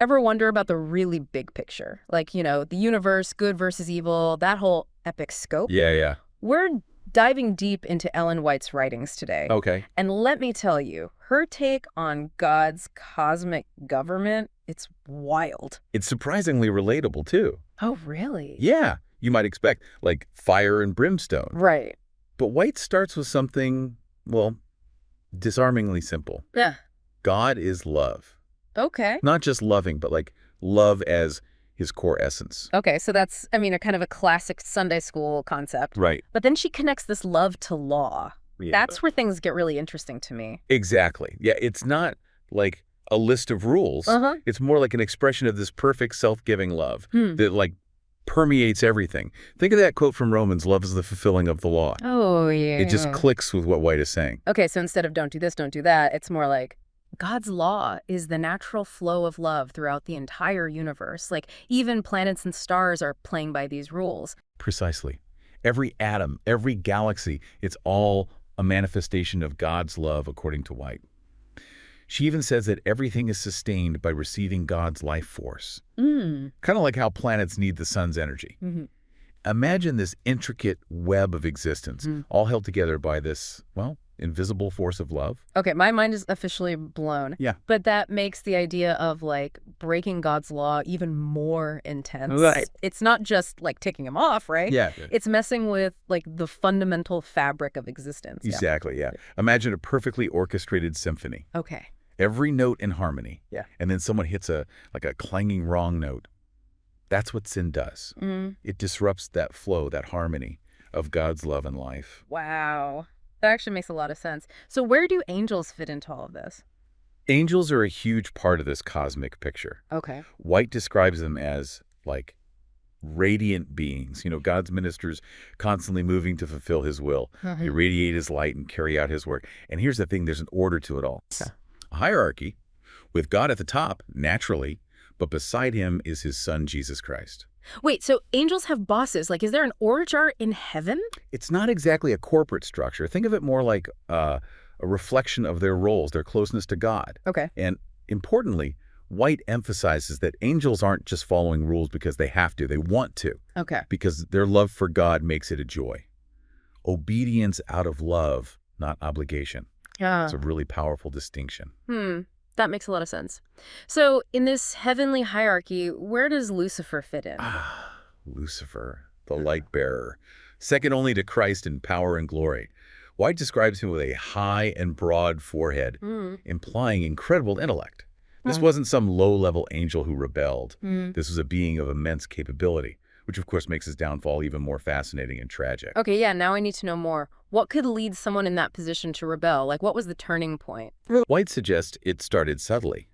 ever wonder about the really big picture? Like, the universe, good versus evil, that whole epic scope? Yeah. We're diving deep into Ellen White's writings today. Okay. And let me tell you, her take on God's cosmic government, it's wild. It's surprisingly relatable, too. Oh, really? Yeah. You might expect, like, fire and brimstone. Right. But White starts with something, well, disarmingly simple. Yeah. God is love. Okay. Not just loving, but like love as his core essence. Okay, so that's, a kind of a classic Sunday school concept. Right. But then she connects this love to law. Yeah. That's where things get really interesting to me. Exactly. Yeah, it's not like a list of rules. It's more like an expression of this perfect self-giving love that like permeates everything. Think of that quote from Romans, love is the fulfilling of the law. Oh, yeah. It just clicks with what White is saying. Okay, so instead of don't do this, don't do that, it's more like God's law is the natural flow of love throughout the entire universe. Like, even planets and stars are playing by these rules. Precisely. Every atom, every galaxy, it's all a manifestation of God's love, according to White. She even says that everything is sustained by receiving God's life force. Kind of like how planets need the sun's energy. Imagine this intricate web of existence, all held together by this, well, invisible force of love. Okay, my mind is officially blown. Yeah. But that makes the idea of, like, breaking God's law even more intense. Right. It's not just, like, ticking him off, right? Yeah. It's messing with, like, the fundamental fabric of existence. Exactly, yeah. Imagine a perfectly orchestrated symphony. Okay. Every note in harmony. Yeah. And then someone hits a clanging wrong note. That's what sin does. It disrupts that flow, that harmony of God's love and life. Wow. That actually makes a lot of sense. So where do angels fit into all of this? Angels are a huge part of this cosmic picture. Okay. White describes them as, like, radiant beings. God's ministers constantly moving to fulfill his will. They radiate his light and carry out his work. And here's the thing, there's an order to it all. Okay. A hierarchy, with God at the top, naturally, but beside him is his son, Jesus Christ. Wait, so angels have bosses. Like, is there an org chart in heaven? It's not exactly a corporate structure. Think of it more like a reflection of their roles, their closeness to God. Okay. And importantly, White emphasizes that angels aren't just following rules because they have to, they want to. Okay. Because their love for God makes it a joy. Obedience out of love, not obligation. Yeah. It's a really powerful distinction. That makes a lot of sense. So in this heavenly hierarchy, where does Lucifer fit in? Lucifer, the light bearer, second only to Christ in power and glory. White describes him with a high and broad forehead, implying incredible intellect. This wasn't some low-level angel who rebelled. This was a being of immense capability, which of course makes his downfall even more fascinating and tragic. Okay, yeah, now I need to know more. What could lead someone in that position to rebel? Like, what was the turning point? White suggests it started subtly,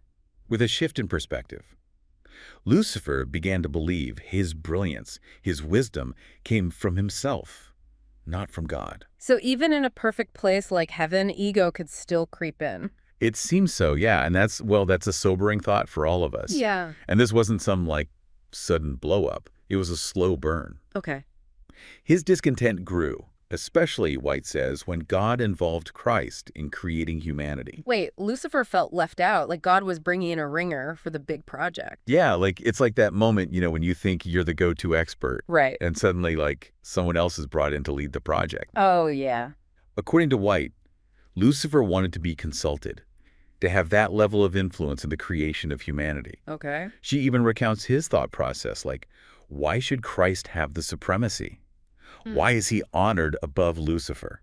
with a shift in perspective. Lucifer began to believe his brilliance, his wisdom, came from himself, not from God. So even in a perfect place like heaven, ego could still creep in. It seems so, yeah, and that's a sobering thought for all of us. Yeah. And this wasn't some, like, sudden blow-up. It was a slow burn. Okay. His discontent grew, especially, White says, when God involved Christ in creating humanity. Wait, Lucifer felt left out, like God was bringing in a ringer for the big project. Yeah, like, it's like that moment, when you think you're the go-to expert. Right. And suddenly, like, someone else is brought in to lead the project. Oh, yeah. According to White, Lucifer wanted to be consulted, to have that level of influence in the creation of humanity. Okay. She even recounts his thought process, like, why should Christ have the supremacy? Why is he honored above Lucifer?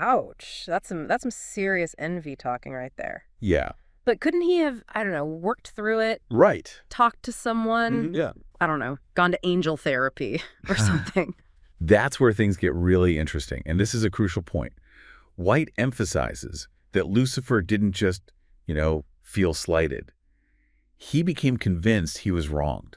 Ouch. That's some serious envy talking right there. Yeah. But couldn't he have, I don't know, worked through it? Right. Talked to someone? Yeah. I don't know, gone to angel therapy or something. That's where things get really interesting. And this is a crucial point. White emphasizes that Lucifer didn't just, feel slighted. He became convinced he was wronged.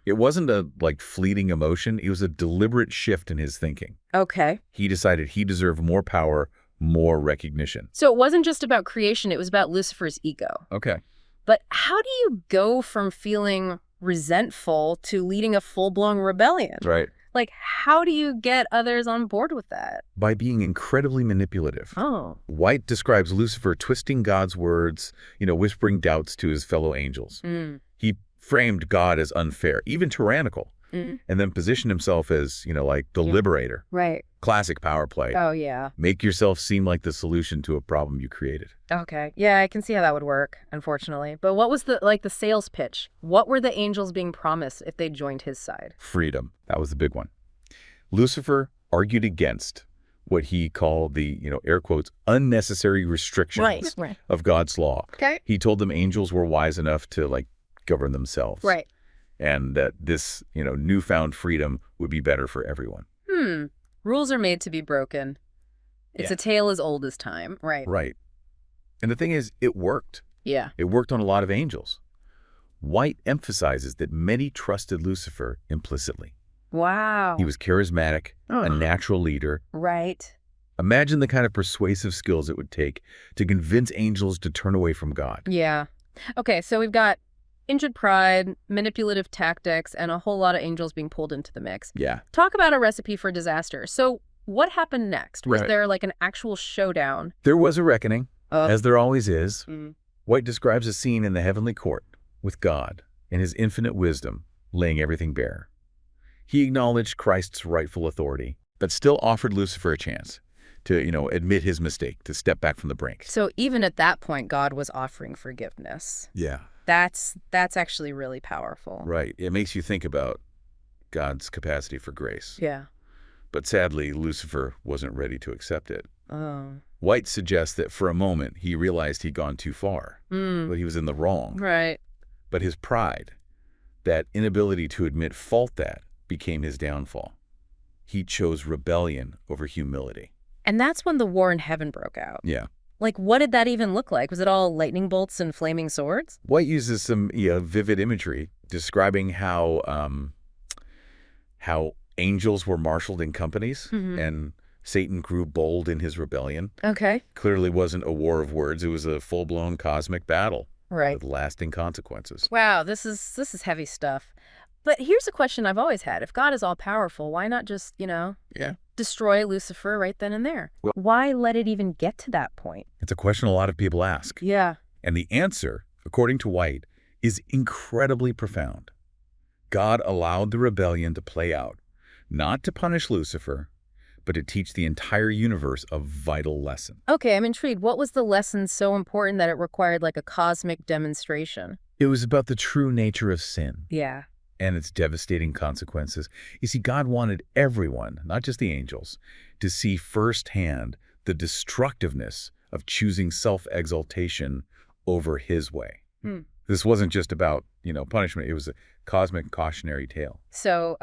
It wasn't a, fleeting emotion. It was a deliberate shift in his thinking. Okay. He decided he deserved more power, more recognition. So it wasn't just about creation, it was about Lucifer's ego. Okay. But how do you go from feeling resentful to leading a full-blown rebellion? Right. Like, how do you get others on board with that? By being incredibly manipulative. Oh. White describes Lucifer twisting God's words, whispering doubts to his fellow angels. He framed God as unfair, even tyrannical, Mm. and then positioned himself as, like the Yeah. liberator. Right. Classic power play. Oh, yeah. Make yourself seem like the solution to a problem you created. Okay. Yeah, I can see how that would work, unfortunately. But what was the sales pitch? What were the angels being promised if they joined his side? Freedom. That was the big one. Lucifer argued against what he called the, air quotes, unnecessary restrictions Right. of God's law. Okay. He told them angels were wise enough to, govern themselves. Right. And that this, newfound freedom would be better for everyone. Rules are made to be broken. It's Yeah. a tale as old as time. Right. Right. And the thing is, it worked. Yeah. It worked on a lot of angels. White emphasizes that many trusted Lucifer implicitly. Wow. He was charismatic, a natural leader. Right. Imagine the kind of persuasive skills it would take to convince angels to turn away from God. Yeah. Okay, so we've got injured pride, manipulative tactics, and a whole lot of angels being pulled into the mix. Yeah. Talk about a recipe for disaster. So what happened next? Was Right. there an actual showdown? There was a reckoning, Oh. as there always is. Mm. White describes a scene in the heavenly court with God and his infinite wisdom laying everything bare. He acknowledged Christ's rightful authority, but still offered Lucifer a chance to, admit his mistake, to step back from the brink. So even at that point, God was offering forgiveness. Yeah. That's actually really powerful. Right. It makes you think about God's capacity for grace. Yeah. But sadly, Lucifer wasn't ready to accept it. Oh. White suggests that for a moment he realized he'd gone too far, but he was in the wrong. Right. But his pride, that inability to admit fault, that became his downfall. He chose rebellion over humility. And that's when the war in heaven broke out. Yeah. What did that even look like? Was it all lightning bolts and flaming swords? White uses some vivid imagery describing how angels were marshaled in companies and Satan grew bold in his rebellion. Okay. Clearly wasn't a war of words. It was a full-blown cosmic battle Right. with lasting consequences. Wow, this is heavy stuff. But here's a question I've always had. If God is all-powerful, why not just, Yeah. destroy Lucifer right then and there? Well- Why let it even get to that point? It's a question a lot of people ask. Yeah. And the answer, according to White, is incredibly profound. God allowed the rebellion to play out, not to punish Lucifer, but to teach the entire universe a vital lesson. Okay, I'm intrigued. What was the lesson so important that it required a cosmic demonstration? It was about the true nature of sin Yeah. and its devastating consequences. You see, God wanted everyone, not just the angels, to see firsthand the destructiveness of choosing self-exaltation over his way. This wasn't just about, punishment. It was a cosmic cautionary tale. So,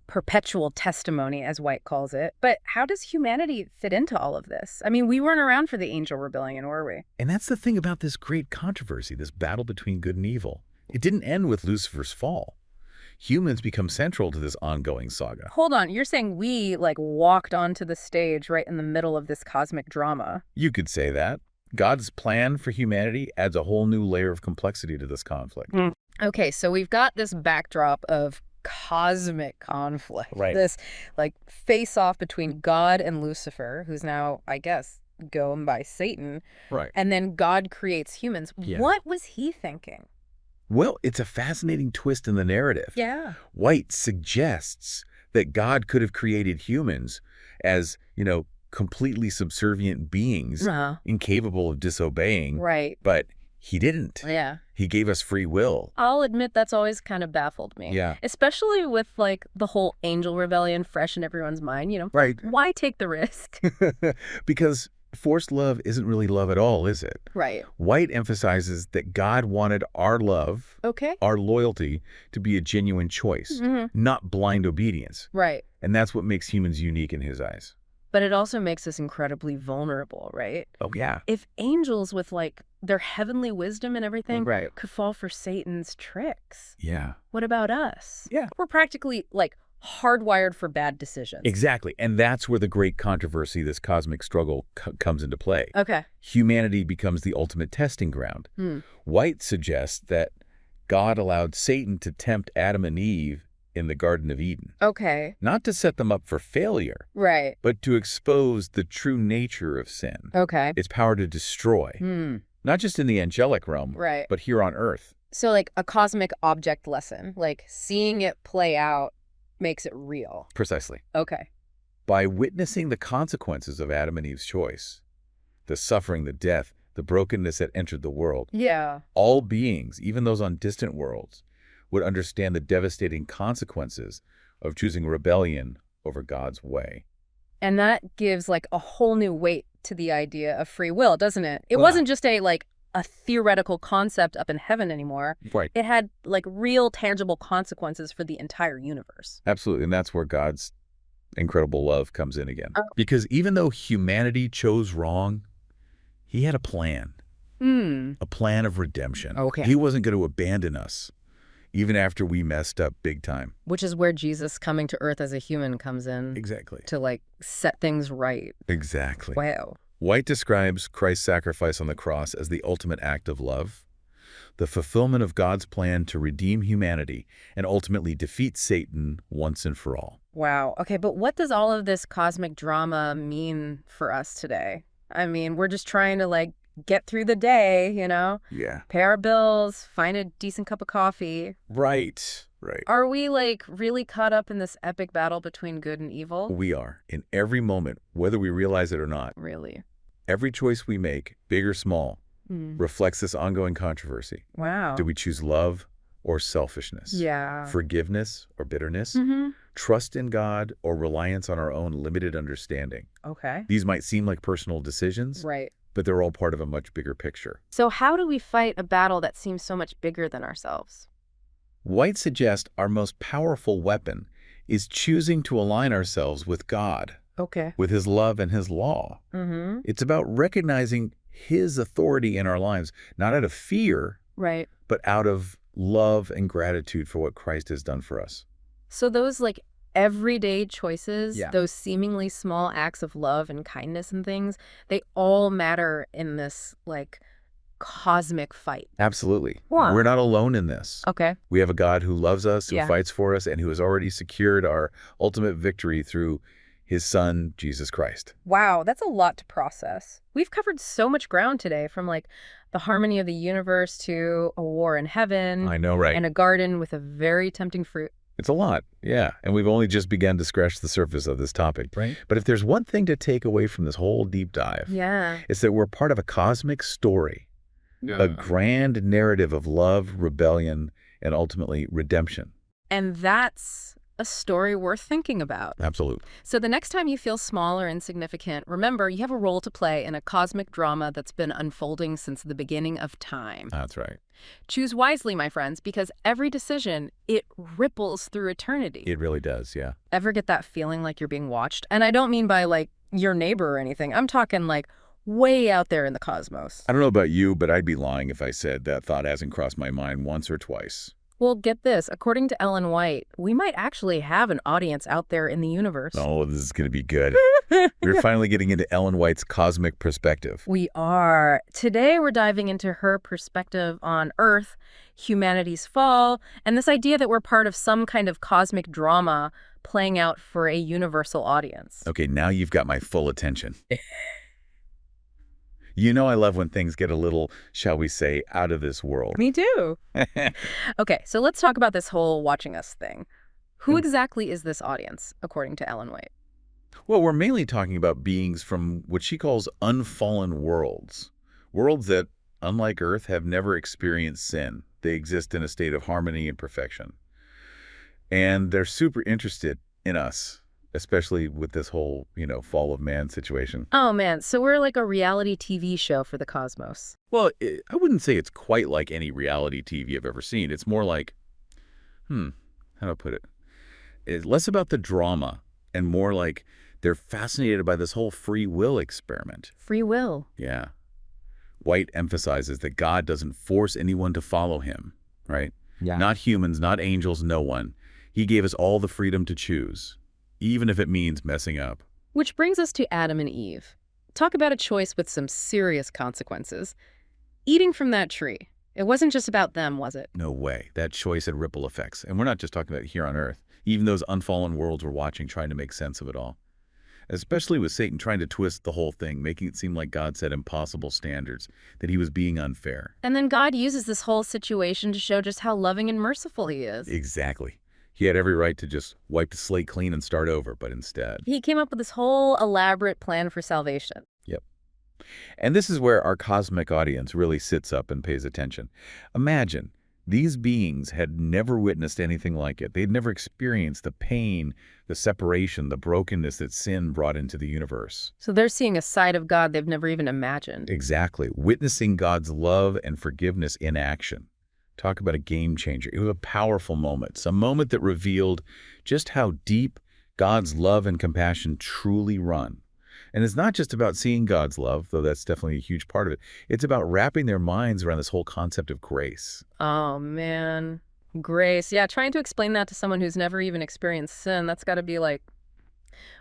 perpetual testimony, as White calls it. But how does humanity fit into all of this? I mean, we weren't around for the angel rebellion, were we? And that's the thing about this great controversy, this battle between good and evil. It didn't end with Lucifer's fall. Humans become central to this ongoing saga. Hold on, you're saying we, walked onto the stage right in the middle of this cosmic drama? You could say that. God's plan for humanity adds a whole new layer of complexity to this conflict. Okay, so we've got this backdrop of cosmic conflict. Right. This, face-off between God and Lucifer, who's now, I guess, going by Satan. Right. And then God creates humans. Yeah. What was he thinking? Well, it's a fascinating twist in the narrative. Yeah. White suggests that God could have created humans as, completely subservient beings, incapable of disobeying. Right. But he didn't. Yeah. He gave us free will. I'll admit that's always kind of baffled me. Yeah. Especially with, the whole angel rebellion fresh in everyone's mind, Right. Why take the risk? Because forced love isn't really love at all, is it? Right. White emphasizes that God wanted our love, Okay. our loyalty, to be a genuine choice, not blind obedience. Right. And that's what makes humans unique in his eyes. But it also makes us incredibly vulnerable, right? Oh, yeah. If angels with, their heavenly wisdom and everything Right. could fall for Satan's tricks, Yeah. what about us? Yeah. We're practically, hardwired for bad decisions. Exactly. And that's where the great controversy, this cosmic struggle, comes into play. Okay. Humanity becomes the ultimate testing ground. White suggests that God allowed Satan to tempt Adam and Eve in the Garden of Eden, Okay. not to set them up for failure, Right. but to expose the true nature of sin, Okay. its power to destroy, not just in the angelic realm, Right. but here on earth. So like a cosmic object lesson, like seeing it play out makes it real. Precisely. Okay. By witnessing the consequences of Adam and Eve's choice, the suffering, the death, the brokenness that entered the world, Yeah. all beings, even those on distant worlds, would understand the devastating consequences of choosing rebellion over God's way. And that gives like a whole new weight to the idea of free will, doesn't it? It Wow. wasn't just a theoretical concept up in heaven anymore. Right. It had like real tangible consequences for the entire universe. Absolutely. And that's where God's incredible love comes in again. Because even though humanity chose wrong, he had a plan of redemption. Okay. He wasn't going to abandon us, even after we messed up big time. Which is where Jesus coming to earth as a human comes in Exactly. to like set things right. Exactly. Wow. White describes Christ's sacrifice on the cross as the ultimate act of love, the fulfillment of God's plan to redeem humanity and ultimately defeat Satan once and for all. Wow. Okay, but what does all of this cosmic drama mean for us today? I mean, we're just trying to like get through the day, you know? Yeah. Pay our bills, find a decent cup of coffee. Right. Right. Are we like really caught up in this epic battle between good and evil? We are, in every moment, whether we realize it or not. Really? Every choice we make, big or small, Mm. reflects this ongoing controversy. Wow. Do we choose love or selfishness? Yeah. Forgiveness or bitterness? Mm-hmm. Trust in God or reliance on our own limited understanding? Okay. These might seem like personal decisions, Right. but they're all part of a much bigger picture. So how do we fight a battle that seems so much bigger than ourselves? White suggests our most powerful weapon is choosing to align ourselves with God, Okay. with his love and his law. Mm-hmm. It's about recognizing his authority in our lives, not out of fear, Right. but out of love and gratitude for what Christ has done for us. So those like everyday choices, Yeah. those seemingly small acts of love and kindness and things, they all matter in this like cosmic fight. Absolutely. Wow. We're not alone in this. Okay. We have a God who loves us, who Yeah. fights for us, and who has already secured our ultimate victory through his son, Jesus Christ. Wow, that's a lot to process. We've covered so much ground today, from like the harmony of the universe to a war in heaven I know, right? and a garden with a very tempting fruit. It's a lot, yeah. And we've only just begun to scratch the surface of this topic. Right. But if there's one thing to take away from this whole deep dive, Yeah. it's that we're part of a cosmic story, a grand narrative of love, rebellion, and ultimately redemption. And that's a story worth thinking about. Absolutely. So the next time you feel small or insignificant, remember you have a role to play in a cosmic drama that's been unfolding since the beginning of time. That's right. Choose wisely, my friends, because every decision, it ripples through eternity. It really does, yeah. Ever get that feeling like you're being watched? And I don't mean by like your neighbor or anything. I'm talking like way out there in the cosmos. I don't know about you, but I'd be lying if I said that thought hasn't crossed my mind once or twice. Well, get this. According to Ellen White, we might actually have an audience out there in the universe. Oh, this is going to be good. We're finally getting into Ellen White's cosmic perspective. We are. Today, we're diving into her perspective on Earth, humanity's fall, and this idea that we're part of some kind of cosmic drama playing out for a universal audience. Okay, now you've got my full attention. You know I love when things get a little, shall we say, out of this world. Me too. Okay, so let's talk about this whole watching us thing. Who exactly is this audience, according to Ellen White? Well, we're mainly talking about beings from what she calls unfallen worlds. Worlds that, unlike Earth, have never experienced sin. They exist in a state of harmony and perfection. And they're super interested in us, especially with this whole, fall of man situation. Oh, man, so we're like a reality TV show for the cosmos. Well, I wouldn't say it's quite like any reality TV I've ever seen. It's more like, how do I put it? It's less about the drama and more like they're fascinated by this whole free will experiment. Free will. Yeah. White emphasizes that God doesn't force anyone to follow him, right? Yeah. Not humans, not angels, no one. He gave us all the freedom to choose, even if it means messing up. Which brings us to Adam and Eve. Talk about a choice with some serious consequences. Eating from that tree. It wasn't just about them, was it? No way. That choice had ripple effects. And we're not just talking about here on Earth. Even those unfallen worlds we're watching, trying to make sense of it all. especially with Satan trying to twist the whole thing, making it seem like God set impossible standards, that he was being unfair. And then God uses this whole situation to show just how loving and merciful he is. Exactly. He had every right to just wipe the slate clean and start over, but instead. He came up with this whole elaborate plan for salvation. Yep. And this is where our cosmic audience really sits up and pays attention. Imagine, these beings had never witnessed anything like it. They'd never experienced the pain, the separation, the brokenness that sin brought into the universe. So they're seeing a side of God they've never even imagined. Exactly. Witnessing God's love and forgiveness in action. Talk about a game changer. It was a powerful moment, a moment that revealed just how deep God's love and compassion truly run. And it's not just about seeing God's love, though that's definitely a huge part of it. It's about wrapping their minds around this whole concept of grace. Oh, man. Grace. Yeah, trying to explain that to someone who's never even experienced sin, that's got to be like,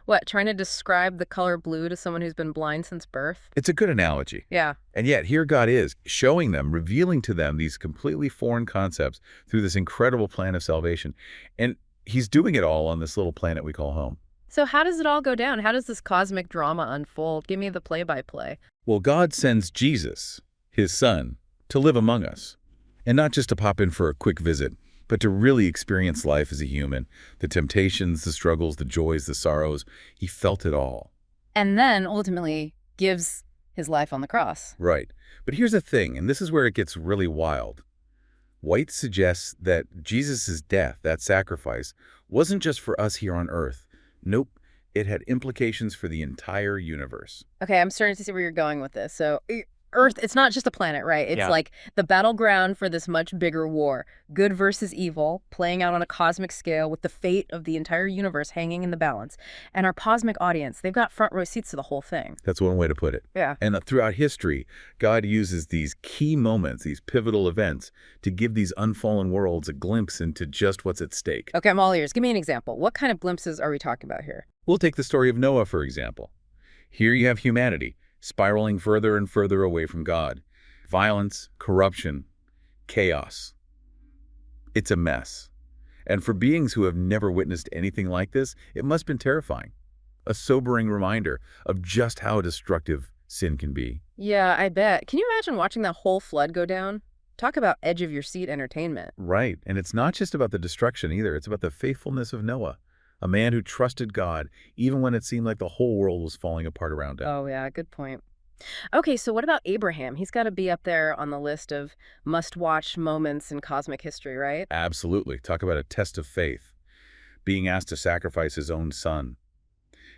what, trying to describe the color blue to someone who's been blind since birth? It's a good analogy. Yeah. And yet, here God is, showing them, revealing to them these completely foreign concepts through this incredible plan of salvation. And he's doing it all on this little planet we call home. So how does it all go down? How does this cosmic drama unfold? Give me the play-by-play. Well, God sends Jesus, his son, to live among us. And not just to pop in for a quick visit, but to really experience life as a human. The temptations, the struggles, the joys, the sorrows. He felt it all. And then, ultimately, gives his life on the cross. Right. But here's the thing, and this is where it gets really wild. White suggests that Jesus' death, that sacrifice, wasn't just for us here on Earth. Nope. It had implications for the entire universe. Okay, I'm starting to see where you're going with this. So Earth, it's not just a planet, right? It's like the battleground for this much bigger war. Good versus evil, playing out on a cosmic scale with the fate of the entire universe hanging in the balance. And our cosmic audience, they've got front row seats to the whole thing. That's one way to put it. Yeah. And throughout history, God uses these key moments, these pivotal events, to give these unfallen worlds a glimpse into just what's at stake. Okay, I'm all ears. Give me an example. What kind of glimpses are we talking about here? We'll take the story of Noah, for example. Here you have humanity spiraling further and further away from God. Violence, corruption, chaos. It's a mess. And for beings who have never witnessed anything like this, it must have been terrifying. A sobering reminder of just how destructive sin can be. Yeah, I bet. Can you imagine watching that whole flood go down? Talk about edge-of-your-seat entertainment. Right. And it's not just about the destruction either. It's about the faithfulness of Noah, a man who trusted God even when it seemed like the whole world was falling apart around him. Oh, yeah, good point. Okay, so what about Abraham? He's got to be up there on the list of must-watch moments in cosmic history, right? Absolutely. Talk about a test of faith. Being asked to sacrifice his own son.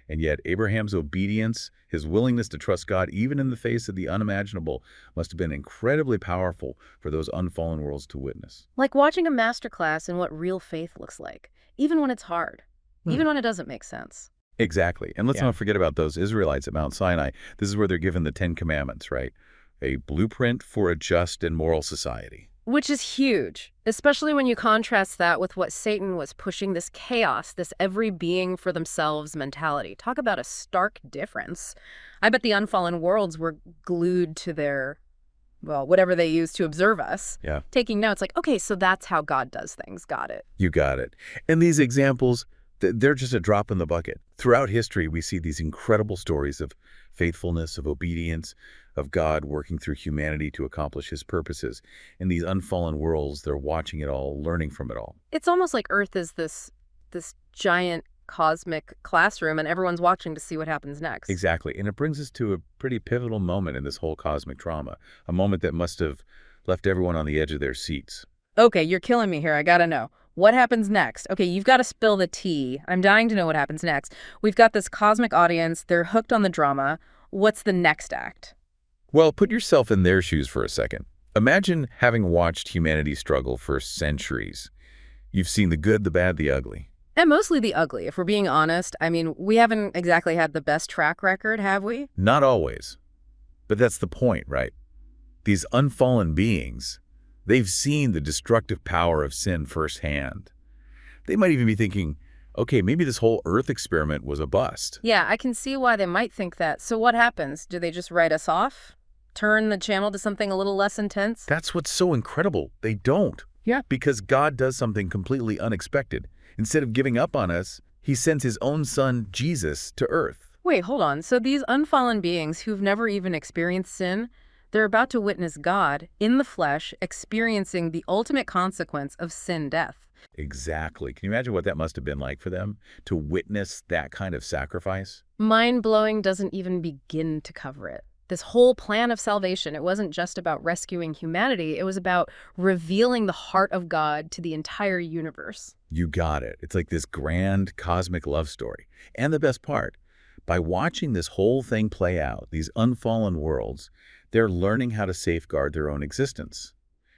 And yet Abraham's obedience, his willingness to trust God even in the face of the unimaginable, must have been incredibly powerful for those unfallen worlds to witness. Like watching a masterclass in what real faith looks like, even when it's hard, even when it doesn't make sense. Exactly. And let's not forget about those Israelites at Mount Sinai. This is where they're given the 10 Commandments, right? A blueprint for a just and moral society. Which is huge, especially when you contrast that with what Satan was pushing, this chaos, this every being for themselves mentality. Talk about a stark difference. I bet the unfallen worlds were glued to their, well, whatever they use to observe us. Yeah. Taking notes like, okay, so that's how God does things. Got it. You got it. And these examples, they're just a drop in the bucket. Throughout history, we see these incredible stories of faithfulness, of obedience, of God working through humanity to accomplish his purposes. In these unfallen worlds, they're watching it all, learning from it all. It's almost like Earth is this giant cosmic classroom and everyone's watching to see what happens next. Exactly. And it brings us to a pretty pivotal moment in this whole cosmic drama, a moment that must have left everyone on the edge of their seats. Okay, you're killing me here. I gotta know. What happens next? Okay, you've got to spill the tea. I'm dying to know what happens next. We've got this cosmic audience. They're hooked on the drama. What's the next act? Well, put yourself in their shoes for a second. Imagine having watched humanity struggle for centuries. You've seen the good, the bad, the ugly. And mostly the ugly, if we're being honest. I mean, we haven't exactly had the best track record, have we? Not always. But that's the point, right? These unfallen beings, they've seen the destructive power of sin firsthand. They might even be thinking, okay, maybe this whole Earth experiment was a bust. Yeah, I can see why they might think that. So what happens? Do they just write us off? Turn the channel to something a little less intense? That's what's so incredible. They don't. Yeah. Because God does something completely unexpected. Instead of giving up on us, he sends his own son, Jesus, to Earth. Wait, hold on. So these unfallen beings who've never even experienced sin, they're about to witness God in the flesh experiencing the ultimate consequence of sin, death. Exactly. Can you imagine what that must have been like for them to witness that kind of sacrifice? Mind-blowing doesn't even begin to cover it. This whole plan of salvation, it wasn't just about rescuing humanity, it was about revealing the heart of God to the entire universe. You got it. It's like this grand cosmic love story. And the best part, by watching this whole thing play out, these unfallen worlds, they're learning how to safeguard their own existence.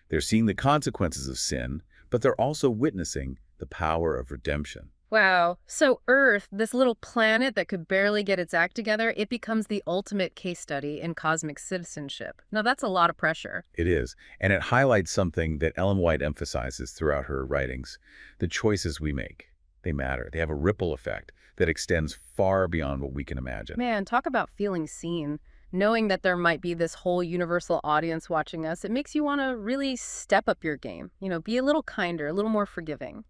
They're seeing the consequences of sin, but they're also witnessing the power of redemption. Wow. So Earth, this little planet that could barely get its act together, it becomes the ultimate case study in cosmic citizenship. Now, that's a lot of pressure. It is, and it highlights something that Ellen White emphasizes throughout her writings. The choices we make, they matter. They have a ripple effect that extends far beyond what we can imagine. Man, talk about feeling seen. Knowing that there might be this whole universal audience watching us, it makes you want to really step up your game. Be a little kinder, a little more forgiving,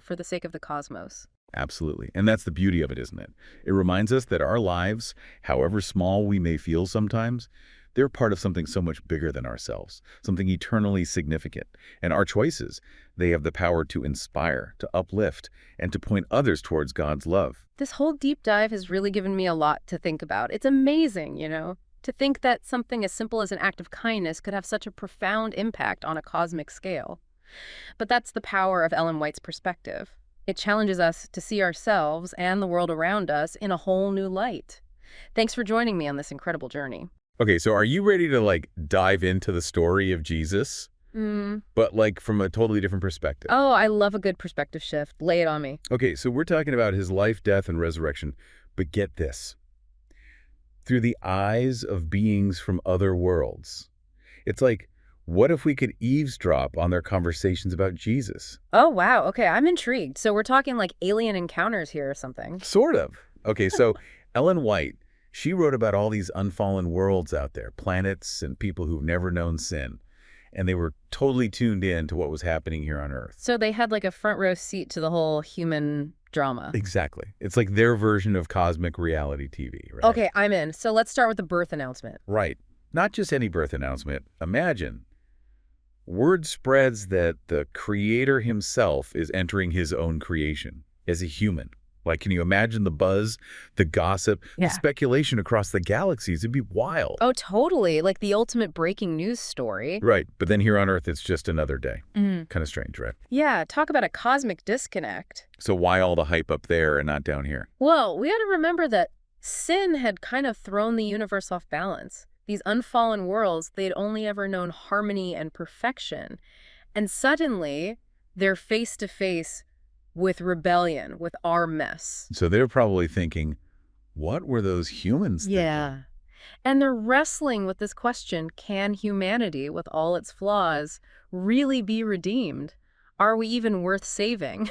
for the sake of the cosmos. Absolutely. And that's the beauty of it, isn't it? It reminds us that our lives, however small we may feel sometimes, they're part of something so much bigger than ourselves, something eternally significant. And our choices, they have the power to inspire, to uplift, and to point others towards God's love. This whole deep dive has really given me a lot to think about. It's amazing, to think that something as simple as an act of kindness could have such a profound impact on a cosmic scale. But that's the power of Ellen White's perspective. It challenges us to see ourselves and the world around us in a whole new light. Thanks for joining me on this incredible journey. Okay, so are you ready to dive into the story of Jesus? But from a totally different perspective. Oh, I love a good perspective shift. Lay it on me. Okay, so we're talking about his life, death, and resurrection. But get this. Through the eyes of beings from other worlds. It's like, what if we could eavesdrop on their conversations about Jesus? Oh, wow. Okay, I'm intrigued. So we're talking like alien encounters here or something. Sort of. Okay, so Ellen White, she wrote about all these unfallen worlds out there, planets and people who've never known sin. And they were totally tuned in to what was happening here on Earth. So they had like a front row seat to the whole human drama. Exactly. It's like their version of cosmic reality TV, right? Okay, I'm in. So let's start with the birth announcement. Right. Not just any birth announcement. Imagine. Word spreads that the creator himself is entering his own creation as a human. Can you imagine the buzz, the gossip, the speculation across the galaxies? It'd be wild. Oh, totally. Like the ultimate breaking news story. Right. But then here on Earth, it's just another day. Kind of strange, right? Yeah, talk about a cosmic disconnect. So why all the hype up there and not down here? Well, we got to remember that sin had kind of thrown the universe off balance. These unfallen worlds, they'd only ever known harmony and perfection. And suddenly, they're face to face with rebellion, with our mess. So they're probably thinking, what were those humans thinking? Yeah. And they're wrestling with this question, can humanity, with all its flaws, really be redeemed? Are we even worth saving?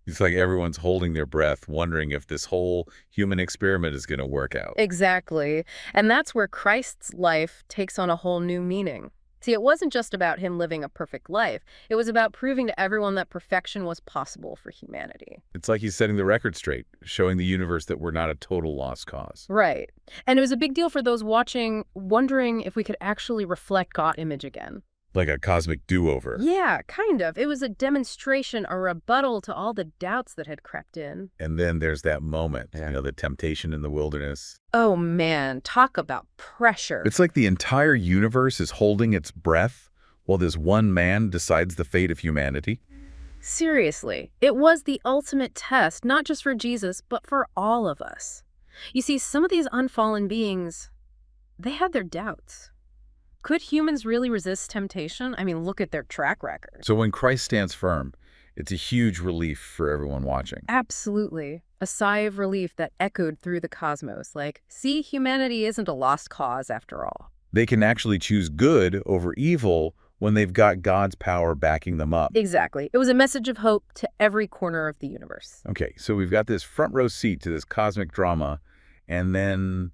It's like everyone's holding their breath, wondering if this whole human experiment is going to work out. Exactly. And that's where Christ's life takes on a whole new meaning. See, it wasn't just about him living a perfect life. It was about proving to everyone that perfection was possible for humanity. It's like he's setting the record straight, showing the universe that we're not a total lost cause. Right. And it was a big deal for those watching, wondering if we could actually reflect God's image again. Like a cosmic do-over. Yeah, kind of. It was a demonstration, a rebuttal to all the doubts that had crept in. And then there's that moment, the temptation in the wilderness. Oh, man, talk about pressure. It's like the entire universe is holding its breath while this one man decides the fate of humanity. Seriously, it was the ultimate test, not just for Jesus, but for all of us. You see, some of these unfallen beings, they had their doubts. Could humans really resist temptation? I mean, look at their track record. So when Christ stands firm, it's a huge relief for everyone watching. Absolutely. A sigh of relief that echoed through the cosmos. Like, see, humanity isn't a lost cause after all. They can actually choose good over evil when they've got God's power backing them up. Exactly. It was a message of hope to every corner of the universe. Okay, so we've got this front row seat to this cosmic drama, and then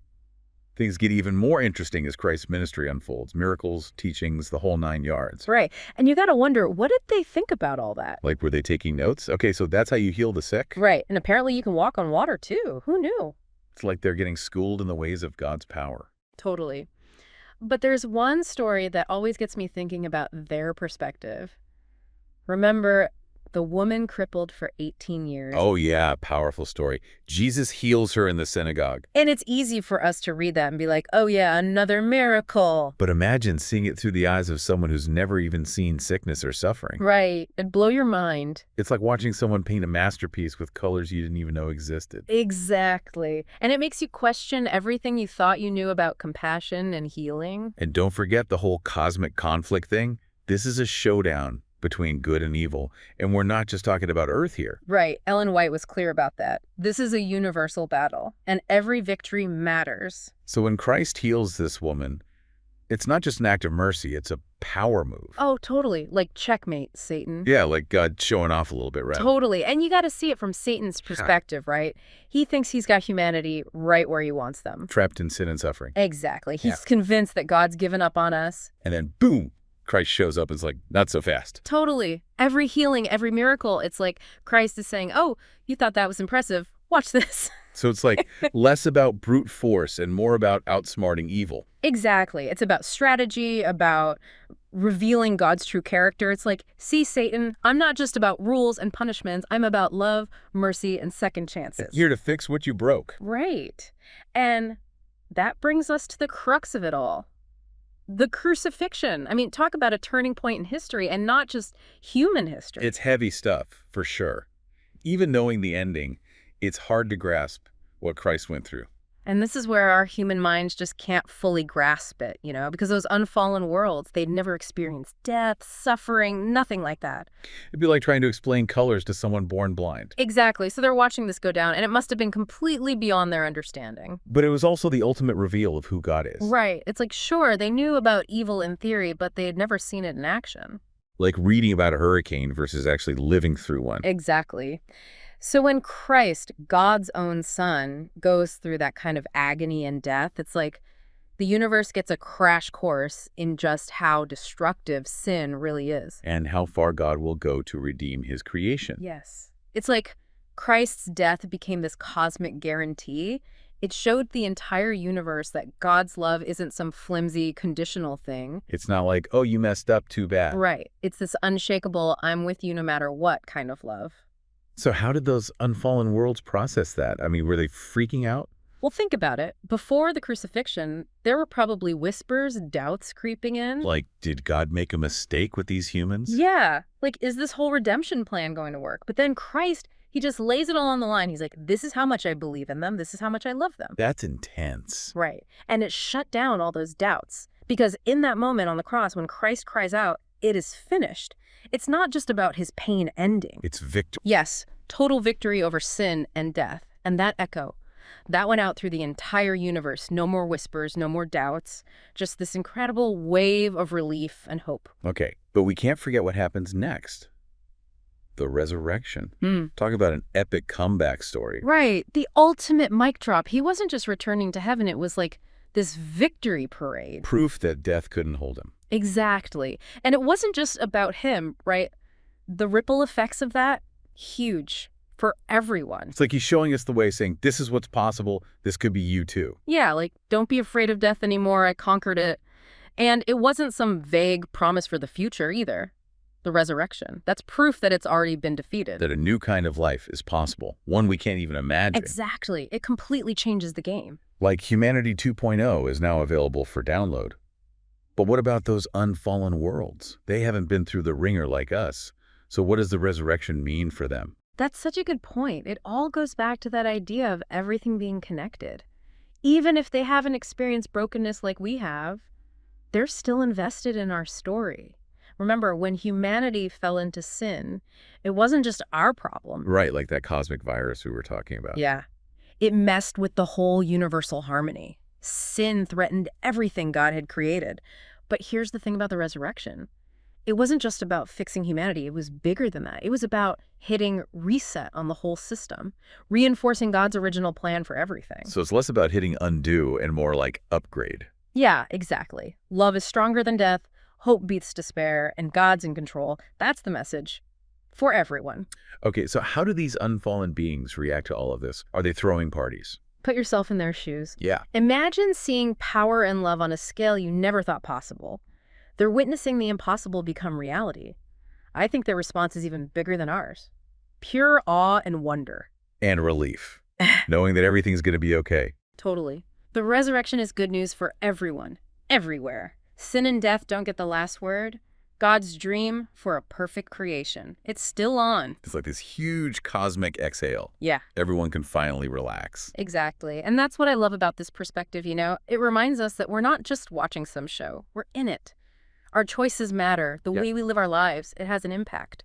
things get even more interesting as Christ's ministry unfolds. Miracles, teachings, the whole 9 yards. Right. And you got to wonder, what did they think about all that? Were they taking notes? Okay, so that's how you heal the sick? Right. And apparently you can walk on water, too. Who knew? It's like they're getting schooled in the ways of God's power. Totally. But there's one story that always gets me thinking about their perspective. Remember the woman crippled for 18 years? Oh yeah, powerful story. Jesus heals her in the synagogue. And it's easy for us to read that and be like, oh yeah, another miracle. But imagine seeing it through the eyes of someone who's never even seen sickness or suffering. Right. It'd blow your mind. It's like watching someone paint a masterpiece with colors you didn't even know existed. Exactly. And it makes you question everything you thought you knew about compassion and healing. And don't forget the whole cosmic conflict thing. This is a showdown between good and evil. And we're not just talking about Earth here. Right. Ellen White was clear about that. This is a universal battle, and every victory matters. So when Christ heals this woman, it's not just an act of mercy, it's a power move. Oh, totally. Like checkmate, Satan. Yeah, like God showing off a little bit, right? Totally. And you got to see it from Satan's perspective, right? He thinks he's got humanity right where he wants them. Trapped in sin and suffering. Exactly. He's convinced that God's given up on us. And then boom, Christ shows up and is like, not so fast. Totally. Every healing, every miracle, it's like Christ is saying, oh, you thought that was impressive. Watch this. So it's like less about brute force and more about outsmarting evil. Exactly. It's about strategy, about revealing God's true character. It's like, see, Satan, I'm not just about rules and punishments. I'm about love, mercy, and second chances. Here to fix what you broke. Right. And that brings us to the crux of it all. The crucifixion. I mean, talk about a turning point in history, and not just human history. It's heavy stuff, for sure. Even knowing the ending, it's hard to grasp what Christ went through. And this is where our human minds just can't fully grasp it, you know, because those unfallen worlds, they'd never experienced death, suffering, nothing like that. It'd be like trying to explain colors to someone born blind. Exactly. So they're watching this go down, and it must have been completely beyond their understanding. But it was also the ultimate reveal of who God is. Right. It's like, sure, they knew about evil in theory, but they had never seen it in action. Like reading about a hurricane versus actually living through one. Exactly. So when Christ, God's own son, goes through that kind of agony and death, it's like the universe gets a crash course in just how destructive sin really is. And how far God will go to redeem his creation. Yes. It's like Christ's death became this cosmic guarantee. It showed the entire universe that God's love isn't some flimsy, conditional thing. It's not like, oh, you messed up, too bad. Right. It's this unshakable, I'm with you no matter what kind of love. So how did those unfallen worlds process that? I mean, were they freaking out? Well, think about it. Before the crucifixion, there were probably whispers, doubts creeping in. Like, did God make a mistake with these humans? Yeah. Like, is this whole redemption plan going to work? But then Christ, he just lays it all on the line. He's like, this is how much I believe in them. This is how much I love them. That's intense. Right. And it shut down all those doubts. Because in that moment on the cross, when Christ cries out, it is finished, it's not just about his pain ending. It's victory. Yes, total victory over sin and death. And that echo, that went out through the entire universe. No more whispers, no more doubts. Just this incredible wave of relief and hope. Okay, but we can't forget what happens next. The resurrection. Hmm. Talk about an epic comeback story. Right. The ultimate mic drop. He wasn't just returning to heaven. It was like this victory parade. Proof that death couldn't hold him. Exactly. And it wasn't just about him, right? The ripple effects of that, huge for everyone. It's like he's showing us the way, saying, this is what's possible. This could be you too. Yeah, like, don't be afraid of death anymore. I conquered it. And it wasn't some vague promise for the future either. The resurrection. That's proof that it's already been defeated. That a new kind of life is possible. One we can't even imagine. Exactly. It completely changes the game. Like Humanity 2.0 is now available for download. But what about those unfallen worlds? They haven't been through the ringer like us. So what does the resurrection mean for them? That's such a good point. It all goes back to that idea of everything being connected. Even if they haven't experienced brokenness like we have, they're still invested in our story. Remember, when humanity fell into sin, it wasn't just our problem. Right, like that cosmic virus we were talking about. Yeah. It messed with the whole universal harmony. Sin threatened everything God had created. But here's the thing about the resurrection. It wasn't just about fixing humanity. It was bigger than that. It was about hitting reset on the whole system, reinforcing God's original plan for everything. So it's less about hitting undo and more like upgrade. Yeah, exactly. Love is stronger than death, hope beats despair, and God's in control. That's the message for everyone. Okay, so how do these unfallen beings react to all of this? Are they throwing parties? Put yourself in their shoes. Yeah. Imagine seeing power and love on a scale you never thought possible. They're witnessing the impossible become reality. I think their response is even bigger than ours. Pure awe and wonder. And relief, knowing that everything's going to be okay. Totally. The resurrection is good news for everyone, everywhere. Sin and death don't get the last word. God's dream for a perfect creation. It's still on. It's like this huge cosmic exhale. Yeah. Everyone can finally relax. Exactly. And that's what I love about this perspective, you know? It reminds us that we're not just watching some show. We're in it. Our choices matter. The way we live our lives, it has an impact.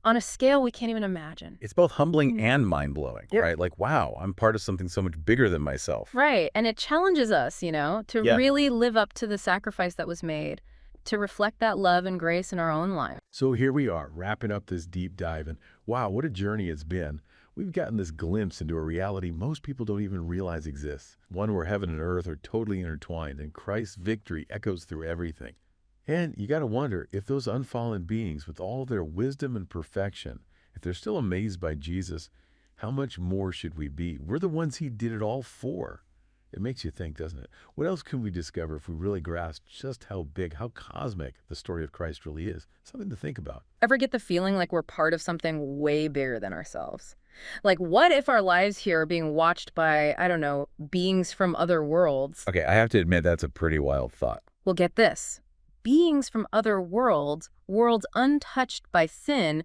On a scale we can't even imagine. It's both humbling and mind-blowing, Yep. right? Like, wow, I'm part of something so much bigger than myself. Right. And it challenges us, you know, to really live up to the sacrifice that was made, to reflect that love and grace in our own life. So here we are, wrapping up this deep dive, and wow, what a journey it's been. We've gotten this glimpse into a reality most people don't even realize exists, one where heaven and earth are totally intertwined, and Christ's victory echoes through everything. And you got to wonder if those unfallen beings, with all their wisdom and perfection, if they're still amazed by Jesus, how much more should we be? We're the ones he did it all for. It makes you think, doesn't it? What else can we discover if we really grasp just how big, how cosmic the story of Christ really is? Something to think about. Ever get the feeling like we're part of something way bigger than ourselves? Like, what if our lives here are being watched by, I don't know, beings from other worlds? Okay, I have to admit that's a pretty wild thought. Well, get this. Beings from other worlds, worlds untouched by sin,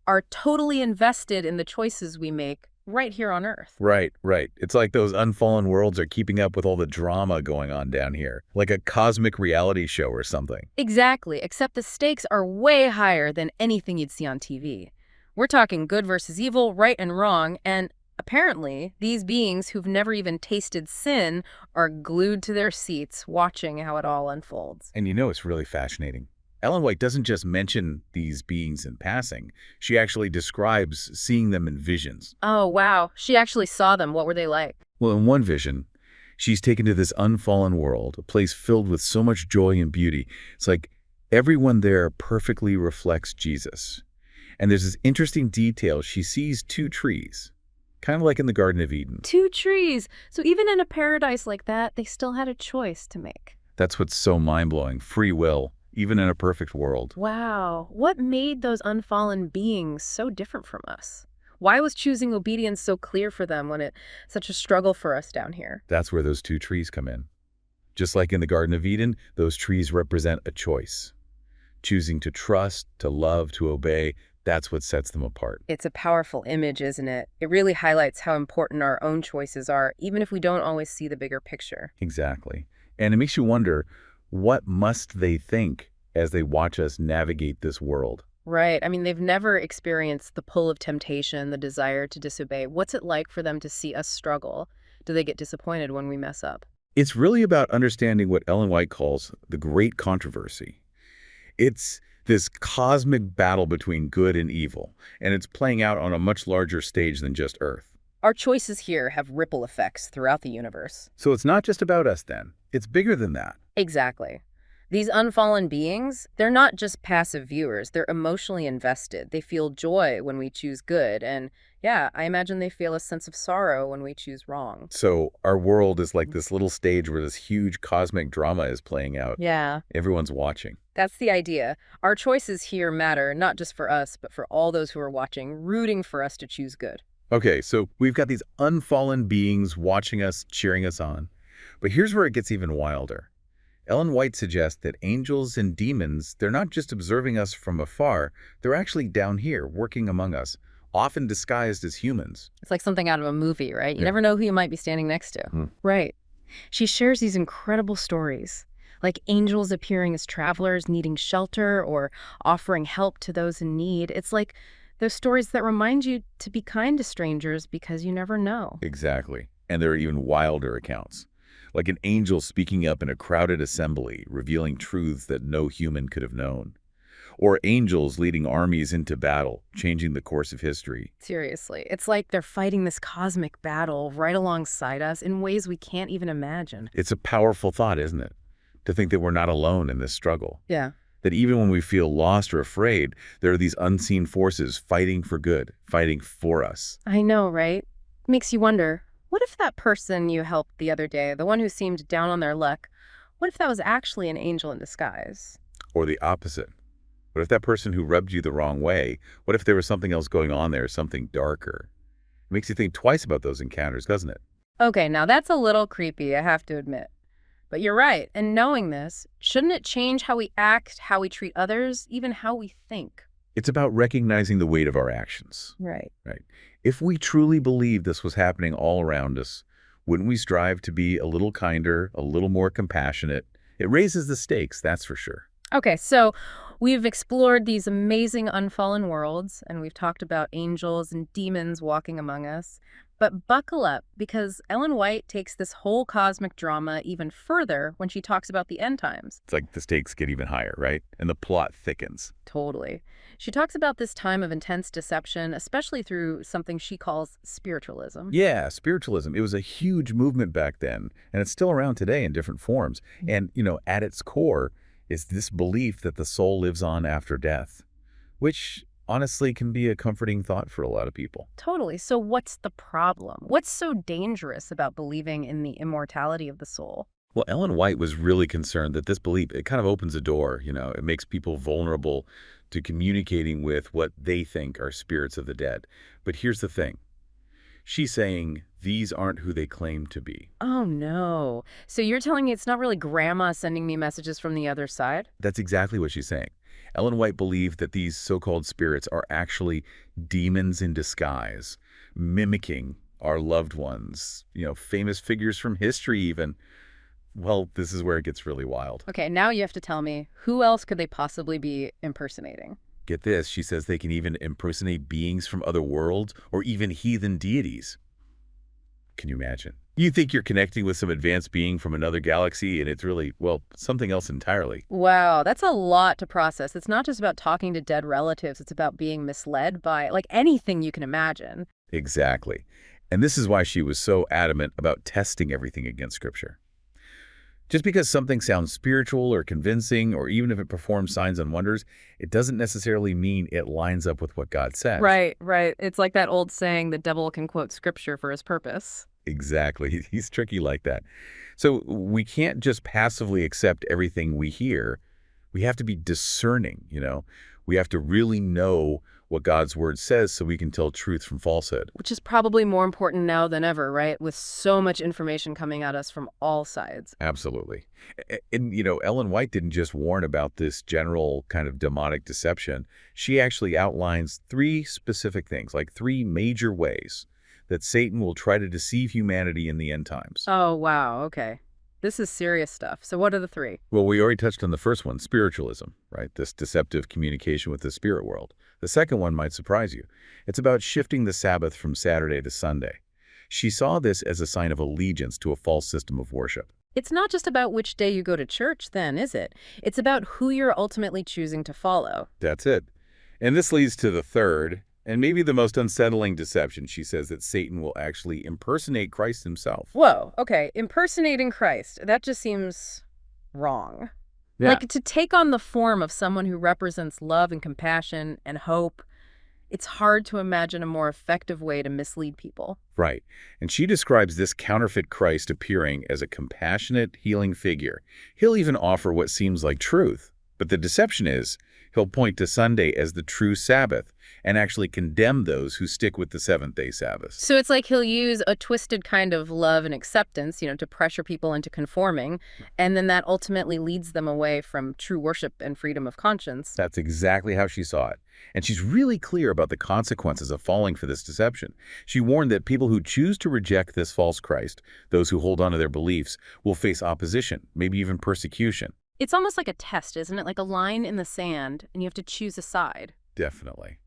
are totally invested in the choices we make right here on Earth. Right, right. It's like those unfallen worlds are keeping up with all the drama going on down here, like a cosmic reality show or something. Exactly, except the stakes are way higher than anything you'd see on TV. We're talking good versus evil, right and wrong, and apparently these beings who've never even tasted sin are glued to their seats watching how it all unfolds. And you know it's really fascinating. Ellen White doesn't just mention these beings in passing. She actually describes seeing them in visions. Oh, wow. She actually saw them. What were they like? Well, in one vision, she's taken to this unfallen world, a place filled with so much joy and beauty. It's like everyone there perfectly reflects Jesus. And there's this interesting detail. She sees two trees, kind of like in the Garden of Eden. Two trees. So even in a paradise like that, they still had a choice to make. That's what's so mind-blowing. Free will, even in a perfect world. Wow. What made those unfallen beings so different from us? Why was choosing obedience so clear for them when it's such a struggle for us down here? That's where those two trees come in. Just like in the Garden of Eden, those trees represent a choice. Choosing to trust, to love, to obey, that's what sets them apart. It's a powerful image, isn't it? It really highlights how important our own choices are, even if we don't always see the bigger picture. Exactly. And it makes you wonder, what must they think as they watch us navigate this world? Right. I mean, they've never experienced the pull of temptation, the desire to disobey. What's it like for them to see us struggle? Do they get disappointed when we mess up? It's really about understanding what Ellen White calls the great controversy. It's this cosmic battle between good and evil, and it's playing out on a much larger stage than just Earth. Our choices here have ripple effects throughout the universe. So it's not just about us then. It's bigger than that. Exactly. These unfallen beings, they're not just passive viewers. They're emotionally invested. They feel joy when we choose good. And yeah, I imagine they feel a sense of sorrow when we choose wrong. So our world is like this little stage where this huge cosmic drama is playing out. Yeah, Everyone's watching. that's the idea. Our choices here matter, not just for us, but for all those who are watching, rooting for us to choose good. Okay, so we've got these unfallen beings watching us, cheering us on. But here's where it gets even wilder. Ellen White suggests that angels and demons, they're not just observing us from afar, they're actually down here, working among us, often disguised as humans. It's like something out of a movie, right? You Yeah. never know who you might be standing next to. Hmm. Right. She shares these incredible stories, like angels appearing as travelers needing shelter or offering help to those in need. It's like those stories that remind you to be kind to strangers because you never know. Exactly. And there are even wilder accounts, like an angel speaking up in a crowded assembly, revealing truths that no human could have known. Or angels leading armies into battle, changing the course of history. Seriously, it's like they're fighting this cosmic battle right alongside us in ways we can't even imagine. It's a powerful thought, isn't it? To think that we're not alone in this struggle. Yeah. That even when we feel lost or afraid, there are these unseen forces fighting for good, fighting for us. I know, right? Makes you wonder, What if that person you helped the other day, the one who seemed down on their luck, what if that was actually an angel in disguise? Or the opposite? What if that person who rubbed you the wrong way, what if there was something else going on there, something darker? It makes you think twice about those encounters, doesn't it? Okay, now that's a little creepy, I have to admit. But you're right, and knowing this, shouldn't it change how we act, how we treat others, even how we think? It's about recognizing the weight of our actions, Right. right? If we truly believed this was happening all around us, wouldn't we strive to be a little kinder, a little more compassionate? It raises the stakes, that's for sure. Okay, so we've explored these amazing unfallen worlds, and we've talked about angels and demons walking among us. But buckle up, because Ellen White takes this whole cosmic drama even further when she talks about the end times. It's like the stakes get even higher, right? And the plot thickens. Totally. She talks about this time of intense deception, especially through something she calls spiritualism. Yeah, spiritualism. It was a huge movement back then, and it's still around today in different forms. And, at its core is this belief that the soul lives on after death, which honestly can be a comforting thought for a lot of people. Totally. So what's the problem? What's so dangerous about believing in the immortality of the soul? Well, Ellen White was really concerned that this belief, it kind of opens a door, it makes people vulnerable to communicating with what they think are spirits of the dead. But here's the thing. She's saying these aren't who they claim to be. Oh, no. So you're telling me it's not really grandma sending me messages from the other side? That's exactly what she's saying. Ellen White believed that these so-called spirits are actually demons in disguise, mimicking our loved ones, famous figures from history even. Well, this is where it gets really wild. Okay, now you have to tell me, who else could they possibly be impersonating? Get this, she says they can even impersonate beings from other worlds or even heathen deities. Can you imagine? You think you're connecting with some advanced being from another galaxy, and it's really, well, something else entirely. Wow, that's a lot to process. It's not just about talking to dead relatives. It's about being misled by, anything you can imagine. Exactly. And this is why she was so adamant about testing everything against Scripture. Just because something sounds spiritual or convincing, or even if it performs signs and wonders, it doesn't necessarily mean it lines up with what God says. Right, right. It's like that old saying, the devil can quote scripture for his purpose. Exactly. He's tricky like that. So we can't just passively accept everything we hear. We have to be discerning, We have to really know what God's word says so we can tell truth from falsehood. Which is probably more important now than ever, right? With so much information coming at us from all sides. Absolutely. And, Ellen White didn't just warn about this general kind of demonic deception. She actually outlines 3 specific things, like 3 major ways that Satan will try to deceive humanity in the end times. Oh, wow. Okay. This is serious stuff. So what are the 3? Well, we already touched on the first one, spiritualism, right? This deceptive communication with the spirit world. The second one might surprise you. It's about shifting the Sabbath from Saturday to Sunday. She saw this as a sign of allegiance to a false system of worship. It's not just about which day you go to church then, is it? It's about who you're ultimately choosing to follow. That's it. And this leads to the third, and maybe the most unsettling deception. She says that Satan will actually impersonate Christ himself. Whoa, okay. Impersonating Christ. That just seems wrong. Yeah. To take on the form of someone who represents love and compassion and hope, it's hard to imagine a more effective way to mislead people. Right. And she describes this counterfeit Christ appearing as a compassionate, healing figure. He'll even offer what seems like truth. But the deception is, he'll point to Sunday as the true Sabbath and actually condemn those who stick with the seventh-day Sabbath. So it's like he'll use a twisted kind of love and acceptance, to pressure people into conforming, and then that ultimately leads them away from true worship and freedom of conscience. That's exactly how she saw it. And she's really clear about the consequences of falling for this deception. She warned that people who choose to reject this false Christ, those who hold on to their beliefs, will face opposition, maybe even persecution. It's almost like a test, isn't it? Like a line in the sand, and you have to choose a side. Definitely.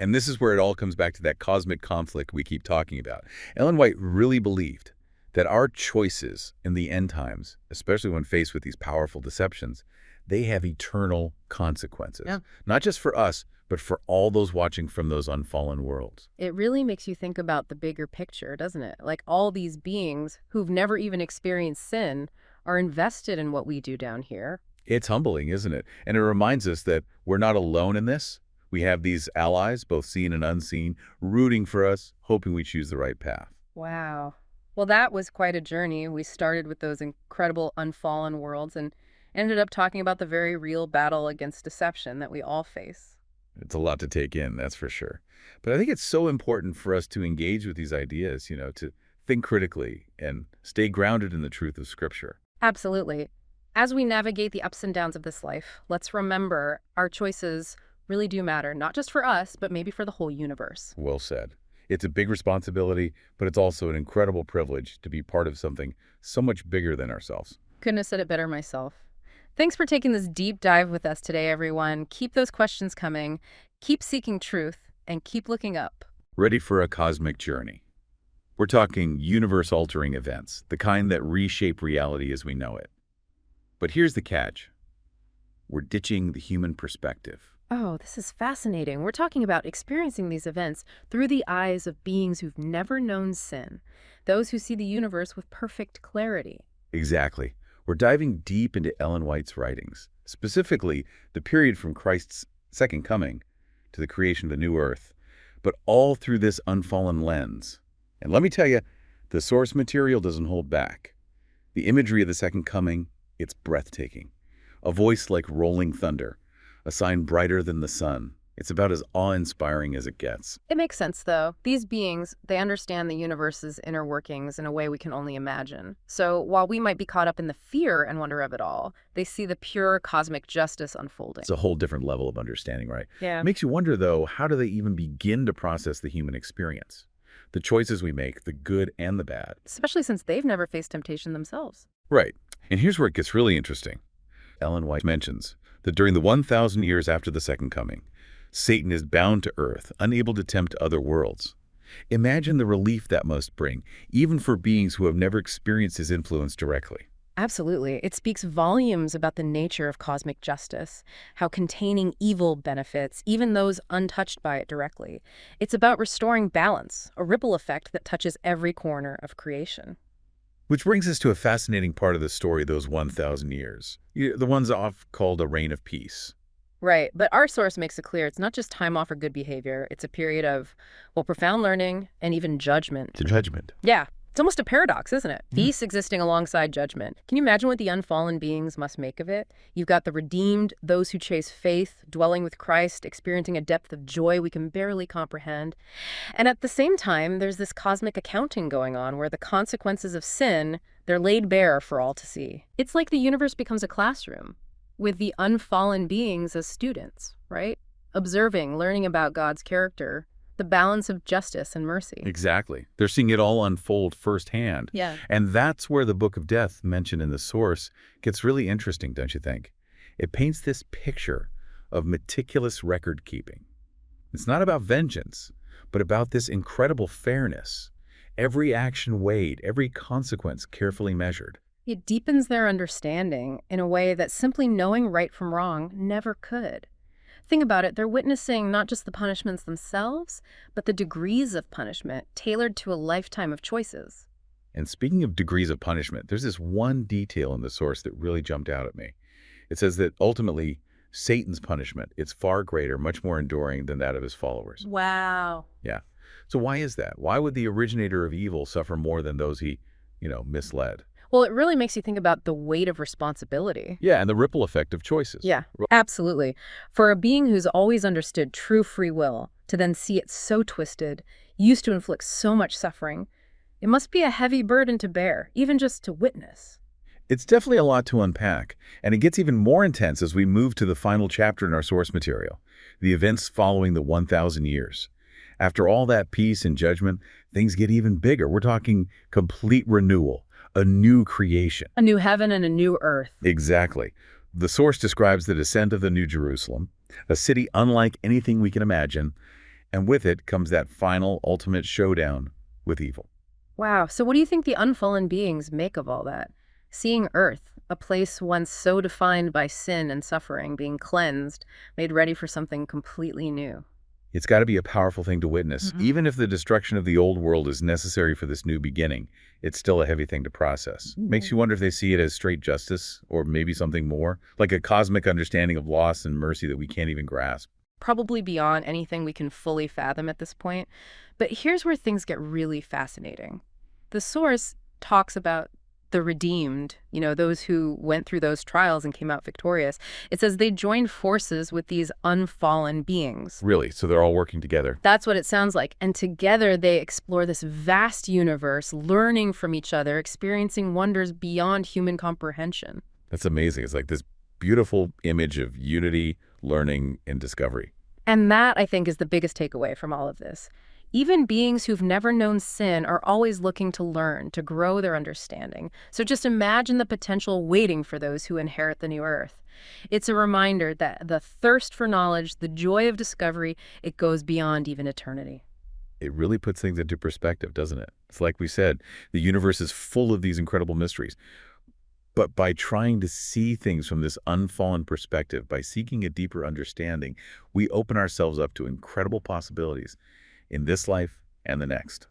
And this is where it all comes back to that cosmic conflict we keep talking about. Ellen White really believed that our choices in the end times, especially when faced with these powerful deceptions, they have eternal consequences. Yeah. Not just for us, but for all those watching from those unfallen worlds. It really makes you think about the bigger picture, doesn't it? Like all these beings who've never even experienced sin are invested in what we do down here. It's humbling, isn't it? And it reminds us that we're not alone in this. We have these allies, both seen and unseen, rooting for us, hoping we choose the right path. Wow. Well, that was quite a journey. We started with those incredible unfallen worlds and ended up talking about the very real battle against deception that we all face. It's a lot to take in, that's for sure. But I think it's so important for us to engage with these ideas, to think critically and stay grounded in the truth of Scripture. Absolutely. As we navigate the ups and downs of this life, let's remember our choices really do matter, not just for us, but maybe for the whole universe. Well said. It's a big responsibility, but it's also an incredible privilege to be part of something so much bigger than ourselves. Couldn't have said it better myself. Thanks for taking this deep dive with us today, everyone. Keep those questions coming, keep seeking truth, and keep looking up. Ready for a cosmic journey. We're talking universe-altering events, the kind that reshape reality as we know it. But here's the catch. We're ditching the human perspective. Oh, this is fascinating. We're talking about experiencing these events through the eyes of beings who've never known sin, those who see the universe with perfect clarity. Exactly. We're diving deep into Ellen White's writings, specifically the period from Christ's second coming to the creation of the new earth, but all through this unfallen lens. And let me tell you, the source material doesn't hold back. The imagery of the second coming, it's breathtaking. A voice like rolling thunder, a sign brighter than the sun. It's about as awe-inspiring as it gets. It makes sense, though. These beings, they understand the universe's inner workings in a way we can only imagine. So while we might be caught up in the fear and wonder of it all, they see the pure cosmic justice unfolding. It's a whole different level of understanding, right? Yeah. It makes you wonder, though, how do they even begin to process the human experience? The choices we make, the good and the bad. Especially since they've never faced temptation themselves. Right. And here's where it gets really interesting. Ellen White mentions that during the 1,000 years after the second coming, Satan is bound to earth, unable to tempt other worlds. Imagine the relief that must bring, even for beings who have never experienced his influence directly. Absolutely. It speaks volumes about the nature of cosmic justice, how containing evil benefits even those untouched by it directly. It's about restoring balance, a ripple effect that touches every corner of creation. Which brings us to a fascinating part of the story, those 1,000 years. The ones oft called a reign of peace. Right, but our source makes it clear it's not just time off for good behavior. It's a period of, well, profound learning and even judgment. The judgment. Yeah, it's almost a paradox, isn't it? Peace existing alongside judgment. Can you imagine what the unfallen beings must make of it? You've got the redeemed, those who chase faith, dwelling with Christ, experiencing a depth of joy we can barely comprehend. And at the same time, there's this cosmic accounting going on where the consequences of sin, they're laid bare for all to see. It's like the universe becomes a classroom, with the unfallen beings as students, right? Observing, learning about God's character, the balance of justice and mercy. Exactly. They're seeing it all unfold firsthand. Yeah. And that's where the Book of Death, mentioned in the source, gets really interesting, don't you think? It paints this picture of meticulous record-keeping. It's not about vengeance, but about this incredible fairness. Every action weighed, every consequence carefully measured. It deepens their understanding in a way that simply knowing right from wrong never could. Think about it, they're witnessing not just the punishments themselves, but the degrees of punishment tailored to a lifetime of choices. And speaking of degrees of punishment, there's this one detail in the source that really jumped out at me. It says that ultimately, Satan's punishment, it's far greater, much more enduring than that of his followers. Wow. Yeah. So why is that? Why would the originator of evil suffer more than those he, misled? Well, it really makes you think about the weight of responsibility. Yeah, and the ripple effect of choices. Yeah, absolutely. For a being who's always understood true free will, to then see it so twisted, used to inflict so much suffering, it must be a heavy burden to bear, even just to witness. It's definitely a lot to unpack, and it gets even more intense as we move to the final chapter in our source material, the events following the 1,000 years. After all that peace and judgment, things get even bigger. We're talking complete renewal, a new creation. A new heaven and a new earth. Exactly. The source describes the descent of the New Jerusalem, a city unlike anything we can imagine, and with it comes that final, ultimate showdown with evil. Wow, so what do you think the unfallen beings make of all that? Seeing Earth, a place once so defined by sin and suffering, being cleansed, made ready for something completely new. It's got to be a powerful thing to witness. Even if the destruction of the old world is necessary for this new beginning, it's still a heavy thing to process. Makes you wonder if they see it as straight justice or maybe something more, like a cosmic understanding of loss and mercy that we can't even grasp. Probably beyond anything we can fully fathom at this point. But here's where things get really fascinating. The Source talks about the redeemed, those who went through those trials and came out victorious. It says they joined forces with these unfallen beings. Really? So they're all working together? That's what it sounds like. And together they explore this vast universe, learning from each other, experiencing wonders beyond human comprehension. That's amazing. It's like this beautiful image of unity, learning, and discovery. And that, I think, is the biggest takeaway from all of this. Even beings who've never known sin are always looking to learn, to grow their understanding. So just imagine the potential waiting for those who inherit the new earth. It's a reminder that the thirst for knowledge, the joy of discovery, it goes beyond even eternity. It really puts things into perspective, doesn't it? It's like we said, the universe is full of these incredible mysteries. But by trying to see things from this unfallen perspective, by seeking a deeper understanding, we open ourselves up to incredible possibilities in this life and the next.